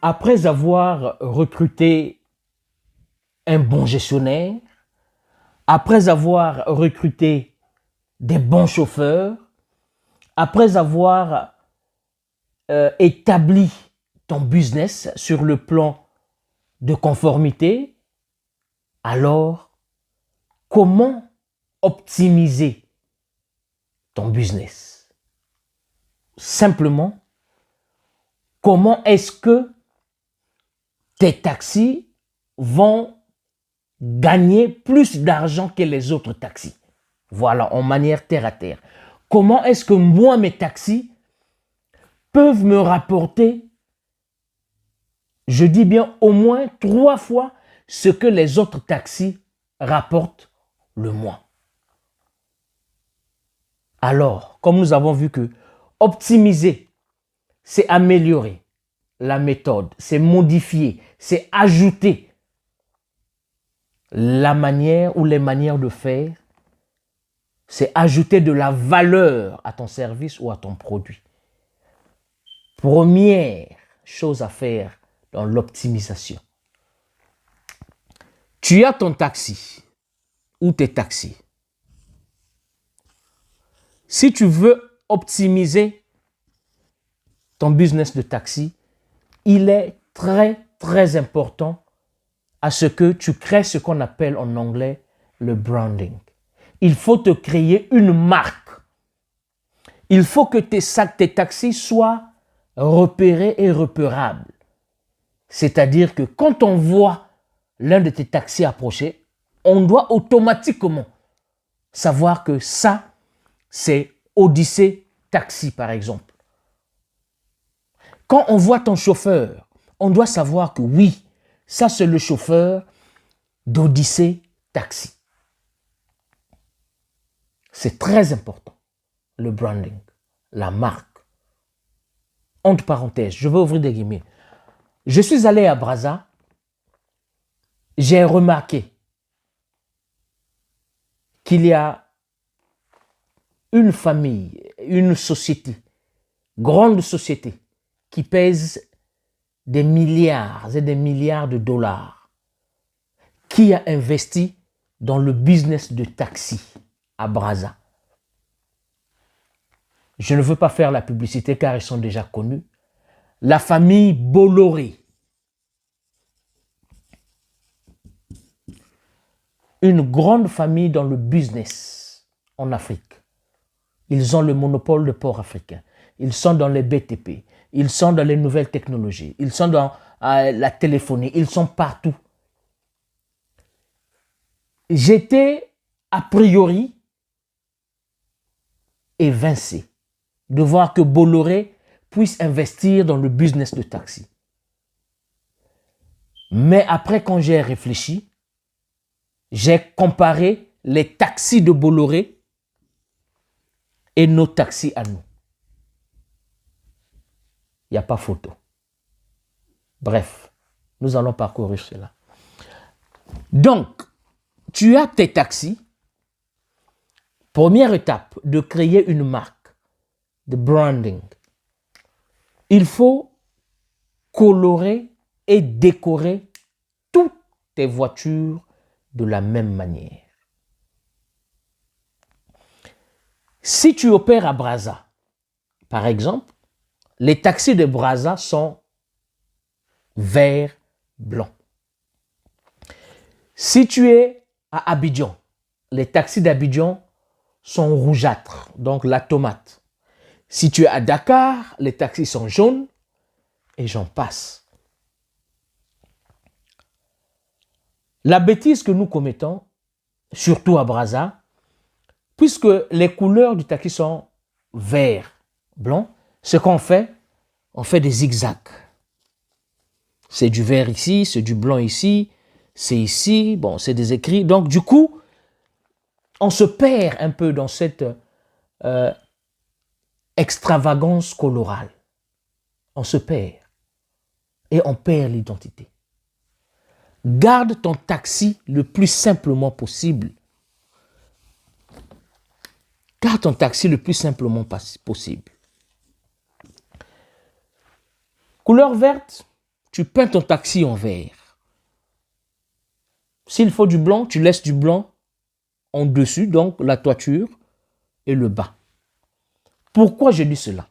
Après avoir recruté un bon gestionnaire, après avoir recruté des bons chauffeurs, après avoir établi ton business sur le plan de conformité, alors comment optimiser ton business? Simplement, comment est-ce que tes taxis vont gagner plus d'argent que les autres taxis? Voilà, en manière terre à terre. Comment est-ce que moi, mes taxis peuvent me rapporter, je dis bien au moins 3 fois ce que les autres taxis rapportent le mois? Alors, comme nous avons vu que optimiser, c'est améliorer la méthode, c'est modifier, c'est ajouter la manière ou les manières de faire, c'est ajouter de la valeur à ton service ou à ton produit. Première chose à faire dans l'optimisation. Tu as ton taxi ou tes taxis. Si tu veux optimiser ton business de taxi, il est très important à ce que tu crées ce qu'on appelle en anglais le branding. Il faut te créer une marque. Il faut que tes taxis soient repérés et repérables. C'est-à-dire que quand on voit l'un de tes taxis approcher, on doit automatiquement savoir que ça, c'est Odyssée Taxi, par exemple. Quand on voit ton chauffeur, on doit savoir que oui, ça c'est le chauffeur d'Odyssée Taxi. C'est très important, le branding, la marque. Entre parenthèses, je vais ouvrir des guillemets. Je suis allé à Brazza, j'ai remarqué qu'il y a une famille, une société, grande société, qui pèse des milliards et des milliards de dollars, qui a investi dans le business de taxi à Brazza. Je ne veux pas faire la publicité car ils sont déjà connus. La famille Bolloré. Une grande famille dans le business en Afrique. Ils ont le monopole de port africain. Ils sont dans les BTP. Ils sont dans les nouvelles technologies. Ils sont dans la téléphonie. Ils sont partout. J'étais a priori évincé de voir que Bolloré puisse investir dans le business de taxi. Mais après, quand j'ai réfléchi, j'ai comparé les taxis de Bolloré et nos taxis à nous. Il n'y a pas photo. Bref, nous allons parcourir cela. Donc, tu as tes taxis. Première étape, de créer une marque, de branding. Il faut colorer et décorer toutes tes voitures de la même manière. Si tu opères à Brazza, par exemple, les taxis de Brazza sont vert blanc. Si tu es à Abidjan, les taxis d'Abidjan sont rougeâtres, donc la tomate. Si tu es à Dakar, les taxis sont jaunes et j'en passe. La bêtise que nous commettons, surtout à Brazza, puisque les couleurs du taxi sont vert, blanc, ce qu'on fait, on fait des zigzags. C'est du vert ici, c'est du blanc ici, c'est ici, bon, c'est des écrits. Donc, du coup, on se perd un peu dans cette extravagance colorale. On se perd et on perd l'identité. Garde ton taxi le plus simplement possible. Garde ton taxi le plus simplement possible. Couleur verte, tu peins ton taxi en vert. S'il faut du blanc, tu laisses du blanc en dessus, donc la toiture et le bas. Pourquoi je dis cela?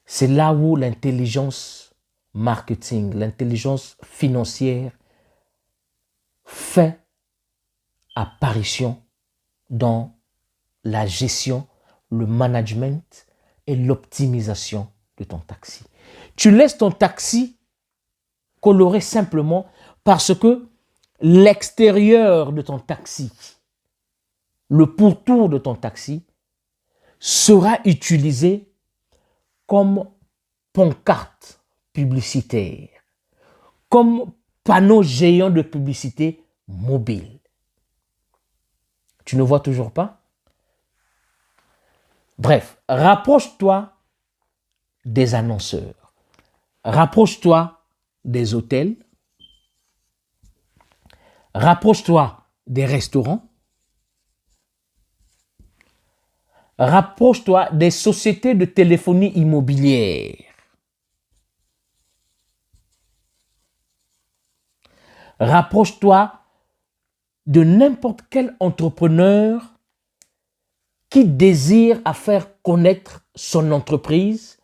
C'est là où l'intelligence marketing, l'intelligence financière fait apparition dans la gestion, le management et l'optimisation de ton taxi. Tu laisses ton taxi coloré simplement parce que l'extérieur de ton taxi, le pourtour de ton taxi, sera utilisé comme pancarte publicitaire, comme panneau géant de publicité mobile. Tu ne vois toujours pas? Bref, rapproche-toi des annonceurs, rapproche-toi des hôtels, rapproche-toi des restaurants, rapproche-toi des sociétés de téléphonie immobilière. Rapproche-toi de n'importe quel entrepreneur qui désire à faire connaître son entreprise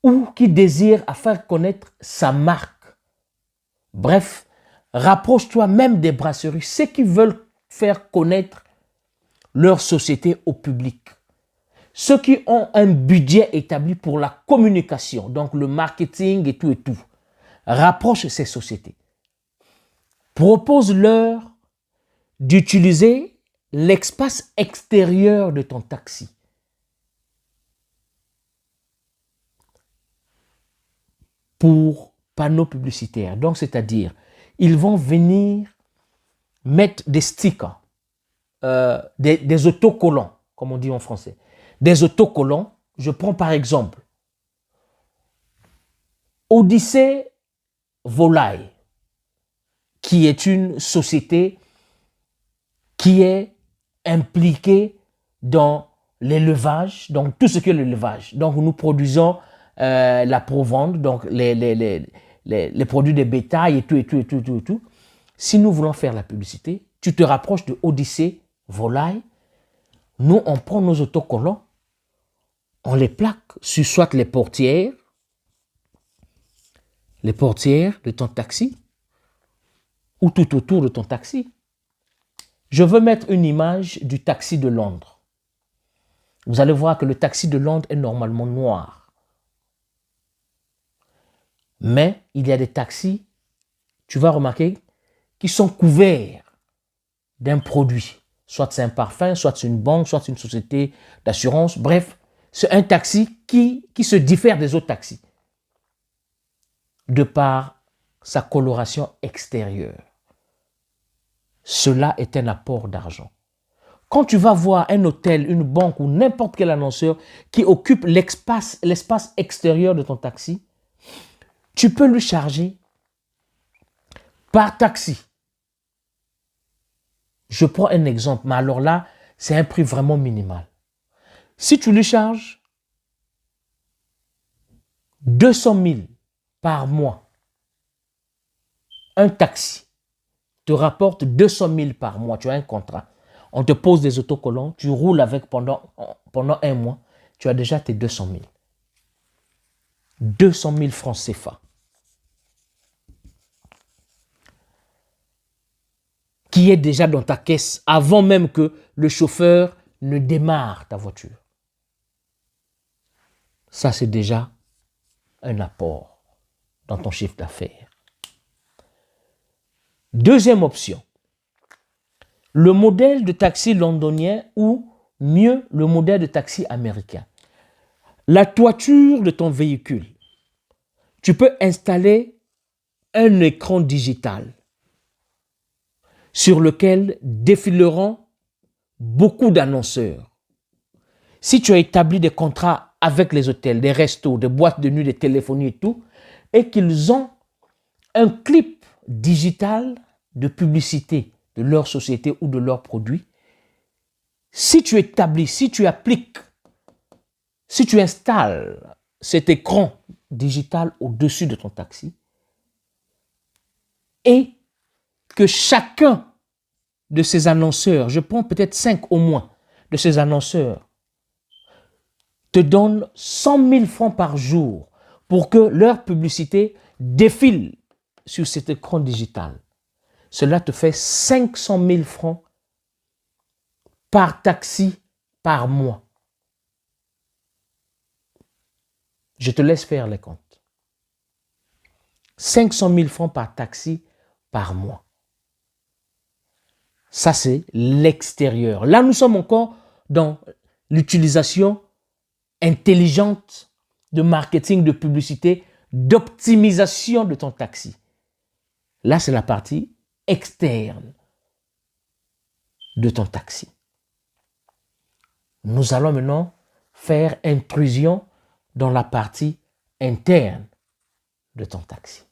ou qui désire à faire connaître sa marque. Bref, rapproche-toi même des brasseries, ceux qui veulent faire connaître leur société au public. Ceux qui ont un budget établi pour la communication, donc le marketing et tout. Rapproche ces sociétés. Propose-leur d'utiliser l'espace extérieur de ton taxi pour panneaux publicitaires. Donc, c'est-à-dire, ils vont venir mettre des stickers, des autocollants, comme on dit en français. Des autocollants, je prends par exemple Odyssée Volaille, qui est une société qui est impliquée dans l'élevage, donc tout ce qui est l'élevage. Donc nous produisons la provende, donc les produits de bétail et tout. Si nous voulons faire la publicité, tu te rapproches de Odyssée Volaille, nous on prend nos autocollants, on les plaque sur soit les portières de ton taxi ou tout autour de ton taxi. Je veux mettre une image du taxi de Londres. Vous allez voir que le taxi de Londres est normalement noir. Mais il y a des taxis, tu vas remarquer, qui sont couverts d'un produit. Soit c'est un parfum, soit c'est une banque, soit c'est une société d'assurance. Bref, c'est un taxi qui se diffère des autres taxis de par sa coloration extérieure. Cela est un apport d'argent. Quand tu vas voir un hôtel, une banque ou n'importe quel annonceur qui occupe l'espace extérieur de ton taxi, tu peux lui charger par taxi. Je prends un exemple, mais alors là, c'est un prix vraiment minimal. Si tu lui charges 200 000 par mois, un taxi te rapporte 200 000 par mois, tu as un contrat. On te pose des autocollants, tu roules avec pendant un mois, tu as déjà tes 200 000. 200 000 francs CFA. Qui est déjà dans ta caisse avant même que le chauffeur ne démarre ta voiture. Ça, c'est déjà un apport dans ton chiffre d'affaires. Deuxième option, le modèle de taxi londonien ou mieux le modèle de taxi américain. La toiture de ton véhicule, tu peux installer un écran digital sur lequel défileront beaucoup d'annonceurs. Si tu as établi des contrats avec les hôtels, des restos, des boîtes de nuit, des téléphonies et tout, et qu'ils ont un clip digital de publicité de leur société ou de leurs produits, si tu établis, si tu appliques, si tu installes cet écran digital au-dessus de ton taxi et que chacun de ces annonceurs, je prends peut-être 5 au moins de ces annonceurs, te donne 100 000 francs par jour pour que leur publicité défile sur cet écran digital. Cela te fait 500 000 francs par taxi par mois. Je te laisse faire les comptes. 500 000 francs par taxi par mois. Ça, c'est l'extérieur. Là, nous sommes encore dans l'utilisation intelligente de marketing, de publicité, d'optimisation de ton taxi. Là, c'est la partie externe de ton taxi. Nous allons maintenant faire intrusion dans la partie interne de ton taxi.